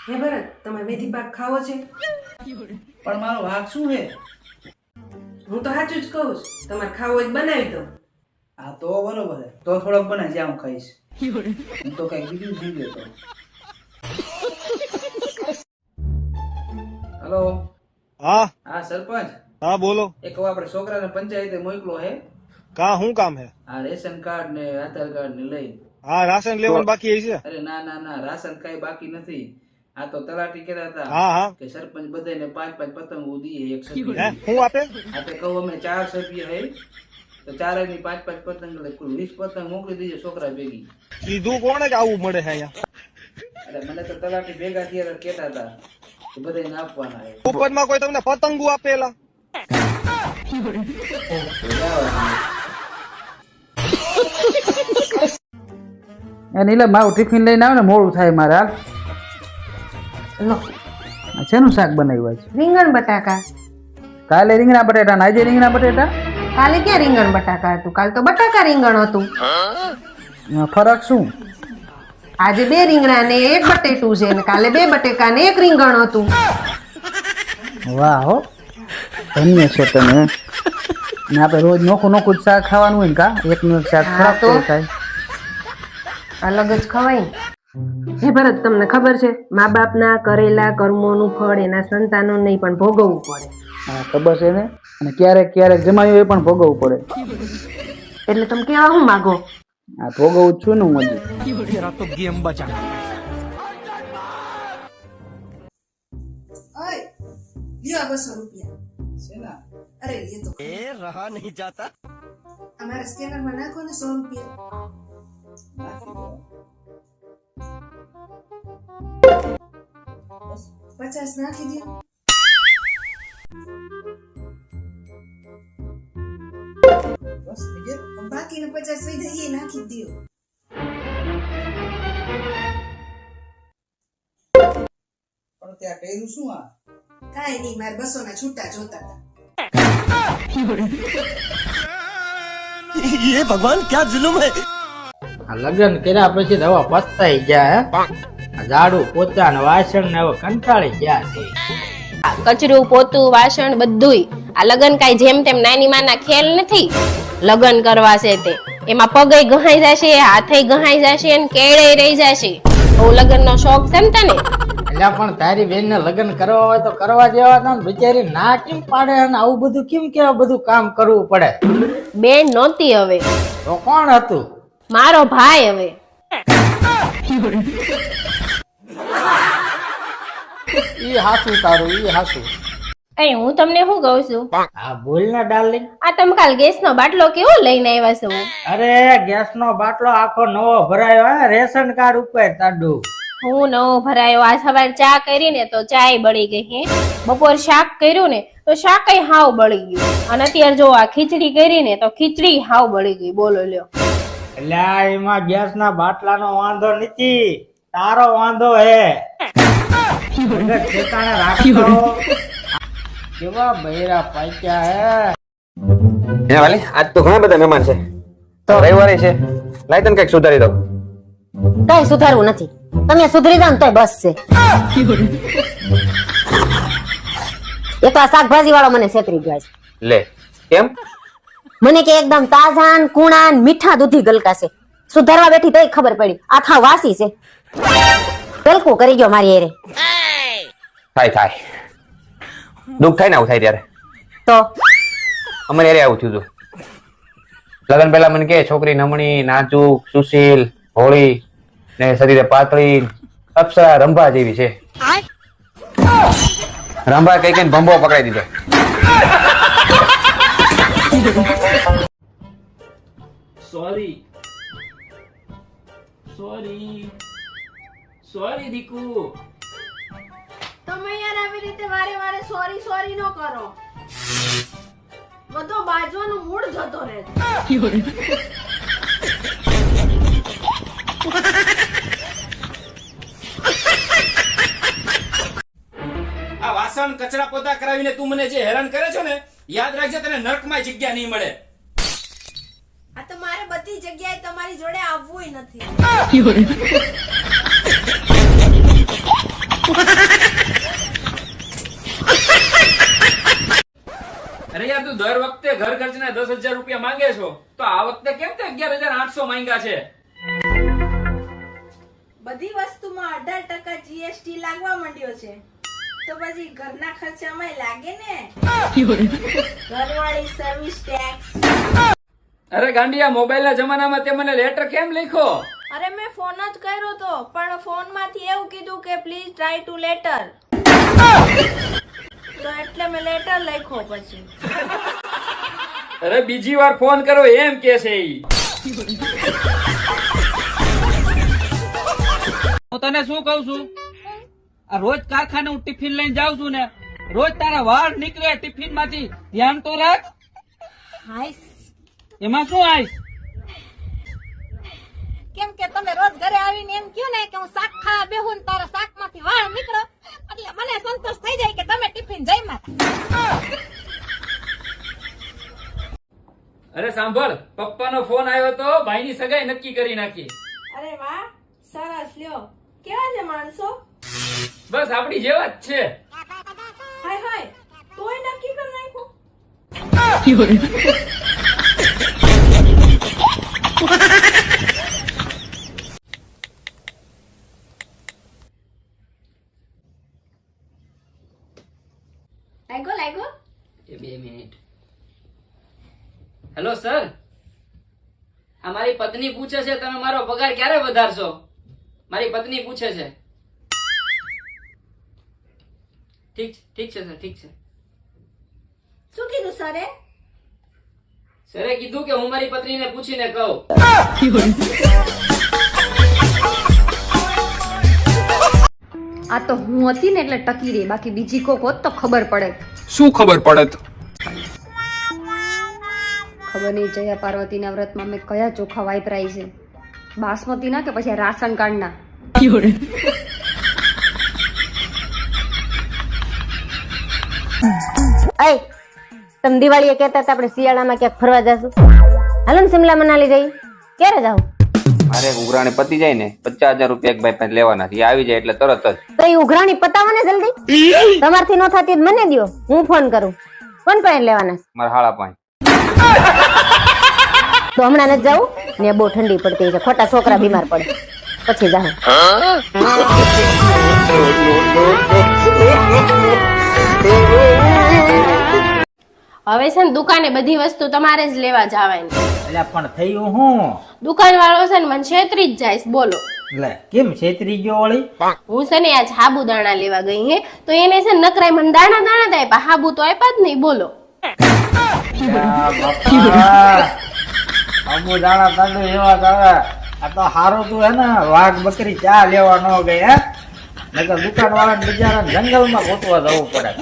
હે ભરત, તમે મેથી પાક ખાવો છે? પણ મારો વાંક શું છે? હું તો સાચું જ કહું છું. તમારે ખાવો હોય તો બનાવી દો. હા તો બરોબર છે, તો થોડોક બનાય જ્યાં હું ખાઈશ. હું તો કઈક બીજું થઈ ગયો તો. હેલો. हाँ હા સરપંચ, हाँ बोलो એક આપણે છોકરાને પંચાયતે મોકલો હે. कहाँ हूँ काम है આ રેશન કાર્ડ ને આધાર કાર્ડ ને લઈ. हाँ राशन लेवन बाकी है इसे અરે ના ના ના, રાશન કઈ બાકી નથી. આ તો તલાટી કહેતા હતા हाँ हाँ કે સરપંચ બધાને 5-5 પતંગો દીએ એક है સભ્ય. हूँ आपे આ તો કહું અમે 4 સભ્ય હે તો 4 ની 5-5 પતંગ એટલે કુલ 20 પતંગ મોકલી દીજો છોકરા ભેગી. સીधू कौन है आવું મળે है यहाँ એટલે મને તો તલાટી ભેગા થયા કહેતા હતા કે બધાને આપવાના હે. ઉપર માં કોઈ તમને પતંગો આપેલા એ નીલમ મારું ટિફિન લઈને આવ ને, મોડું થાય મારે. હાલ લો, આ શેનું શાક બનાવ્યું છે? રીંગણ બટાકા. કાલે રીંગણા બટેટા ને આજે રીંગણા બટેટા. કાલે ક્યાં રીંગણ બટાકા હતું? કાલ તો બટાકા રીંગણ હતું. એમાં ફરક શું? આજે 2 રીંગણા ને 1 બટેટું છે ને કાલે 2 બટેકા ને 1 રીંગણ હતું. વાહ હો, ધન્ય છો તમે. ને આપણે રોજ નોખું નોખું જ શાક ખાવાનું હોય ને કા? એકનું એક શાક હા ખરાબ તો. થાય. અલગ જ ખવાય ને. હે ભરત, તમને ખબર છે મા બાપના કરેલા કર્મોનું ફળ એના સંતાનો નહીં પણ ભોગવવું પડે. હા ખબર છે ને. અને ક્યારેક ક્યારેક જમાયું એ પણ ભોગવવું પડે. એટલે તમે કેવા હું માગો? આ ભોગવું જ છું ને હું હજી. तेरा तो गेम बचा ઓય, લ્યો 200 રૂપિયા. શેના? અરે એ તો रहा नहीं जाता અમારા સ્કેનરમાં નાખો ને 100 રૂપિયા. નાખી દો. 50 નાખી દો. બસ થઈ ગયા. બાકીના 50 વૈધા એ નાખી દો. પણ ત્યાં કર્યું શું આ? કાંઈ નહીં, મારે 200 ના છૂટા જોતા હતા. ये भगवान क्या जुल्म है। આ લગ્ન કર્યા પછી તો હવે પસ્તાઈ ગયા હે આ ઝાડુ પોતા ને વાસણ ને હવે કંટાળી ગયા છે. કચરું પોતું વાસણ બધુંય આ લગન કાંઈ જેમ તેમ નાની માના ખેલ નથી. લગન કરવા છે તે એમાં પગે ગહાઈ જશે, હાથે ગહાઈ જશે ને કેળે રહી જશે. બહુ લગન નો શોખ છે ને તને? એટલે પણ તારી બેન ને લગ્ન કરવા હોય તો કરવા જેવા હતા ને, બિચારી ના કેમ પાડે અને આવું બધું કેમ કેવા બધું કામ કરવું પડે? બેન નહોતી હવે, તો કોણ હતું? મારો ભાઈ હવે. ઈ હાસું તારું, ઈ હાસું. એ હું તમને શું કહું છું, હા બોલ ને ડાર્લિંગ. આ તમે કાલ ગેસ નો બાટલો કેવો લઈને આવ્યા છો? અરે ગેસ નો બાટલો આખો નવો ભરાયો હે, રેશન કાર્ડ ઉપર તાડું. હું નવો ભરાયો. આ સવારે ચા કરી ને તો ચાય બળી ગઈ. હે બપોર શાક કર્યું ને તો શાકય હાવ બળી ગયું. અને અત્યારે જો આ ખીચડી કરી ને તો ખીચડી હાવ બળી ગઈ. બોલો લ્યો. એટલે આ એમાં ગેસ ના બાટલા નો વાંધો નથી, તારો વાંધો હે. મગજ ઠેકાણે રાખો. કેવા બૈરા પાક્યા હે. હે વાલી, આજ તો ઘણા બધા મહેમાન છે તો રવિવારે છે, લાય તને કઈક સુધારી દઉં. કઈ સુધારવું નથી, તમે સુધરી જાવ ને તોય બસ છે. એક આ શાકભાજી વાળો મને છેતરી ગયો છે. લે કેમ? મને કે એકદમ તાજા ને કુણા ને મીઠા દૂધી ગલકા છે. સુધારવા બેઠી તોય ખબર પડી આખા વાસી છે. ગલકું કરી ગયો મારી એરે. થાય દુઃખ થાય ને આવું થાય ત્યારે. તો અમારે યારે આવું થયું હતું. લગ્ન પહેલા મને કે છોકરી નમણી, નાજુક, સુશીલ, હોળી ને શરીરે પાતળી, અપ્સરા રંભા જેવી છે. રંભા કઈ કઈ ભંભો પકડાઈ દીધો. સોરી દીકુ. તમે યાર આવી રીતે વારે વારે સોરી સોરી નો કરો. બધો બાજવાનો મૂડ જતો રહે. આ વાસણ કચરા પોતા કરાવીને તું મને જે હેરાન કરે છો ને, યાદ રાખજે તને નરકમાં જગ્યા નહીં મળે. આ તો મારે બધી જગ્યાએ તમારી જોડે આવવું નથી. વખતે ઘર ખર્ચના 10,000 રૂપિયા માંગે છો તો આ વખતે કેમ તે 11,800 માંગ્યા છે? બધી વસ્તુમાં 18% જીએસટી લાગવા માંડ્યો છે તો પછી ઘરના ખર્ચામાં લાગે ને. ઘરવાળી સર્વિસ ટેક્સ. અરે ગાંડિયા, મોબાઈલના જમાનામાં તે મને લેટર કેમ લખ્યો? અરે મેં ફોન જ કર્યો તો પણ ફોનમાંથી એવું કીધું કે પ્લીઝ ટ્રાય ટુ લેટર, તો એટલે મેં લેટર લખ્યો. પછી અરે બીજી વાર ફોન કરો એમ કે છે ઈ. હું તને શું કહું છું, આ રોજ કારખાને હું ટિફિન લઈને જાઉં છું ને, રોજ તારા વાળ નીકળે ટિફિન માંથી, ધ્યાન તો રાખ. હાઈસ, એમાં શું આઈશ? કેમ કે તમે રોજ ઘરે આવીને એમ કહો ને કે હું શાક ખાવા બેહું ને તારા શાકમાંથી વાળ નીકળો એટલે મને સંતોષ થઈ જાય કે તમે ટિફિન જમ્યા. અરે સાંભળ, પપ્પાનો ફોન આવ્યો તો ભાઈની સગાઈ નક્કી કરી નાખી. અરે વાહ, સરસ. લ્યો, કેવા છે માણસો? બસ આપડી જેવા જ છે. હાય હાય, તોય નક્કી કરી નાખ્યું. લાગ્યો. 2 મિનિટ. હેલો સર, આ મારી પત્ની પૂછે છે તમે મારો પગાર ક્યારે વધારશો? મારી પત્ની પૂછે છે. ઠીક છે સર, ઠીક છે. શું કીધું સરે? સરે કીધું કે હું મારી પત્નીને પૂછીને કહું. આ તો હું હતી ને એટલે ટકી રહી, બાકી બીજી કોક હોત તો ખબર પડે. શું ખબર પડત? ખબર નહીં જયા પાર્વતીના વ્રતમાં મેં કયા ચોખા વાપરાય છે, બાસમતીના કે પછી રાશન કાર્ડના. અય તમે દિવાળીએ કહેતા હતા આપણે શિયાળામાં ક્યાંક ફરવા જશું, હાલો ને સિમલા મનાલી જઈ. ક્યારે જાવ? મારે ઉઘરાણી પતી જાય ને 50,000 રૂપિયા એક ભાઈ પાસે લેવાના છે. એ આવી જાય એટલે તરત જ. તો એ ઉઘરાણી પતાવો ને જલ્દી. તમારથી ન થતી મને દ્યો, હું ફોન કરું. કોણ પાસે લેવાના છે? મારા હાળા પાંચ. તો હમણાં નથી જાવું ને, બહુ ઠંડી પડતી છે, ખોટા છોકરા બીમાર પડે, પછી જાઉં. હવે છે ને દુકાને બધી વસ્તુ તમારે જ લેવા જવાની. એટલે પણ થયું હું? દુકાન વાળો છે ને મને છેતરી જ જાય. બોલો એટલે કેમ છેતરી ગયો વળી? હું છે ને આજ સાબુદાણા લેવા ગઈ હે તો એને છે ને નકરાય મને દાણા દાણા થાય, પણ સાબુ તો આપ્યા જ નહીં. બોલો સાબુદાણા તાંડુ એવા આવે. આ તો હારું તું હે ને વાઘ બકરી ચા લેવા ન ગઈ હે, નકર દુકાન વાળા બિચારા જંગલમાં ગોતવા જવું પડે.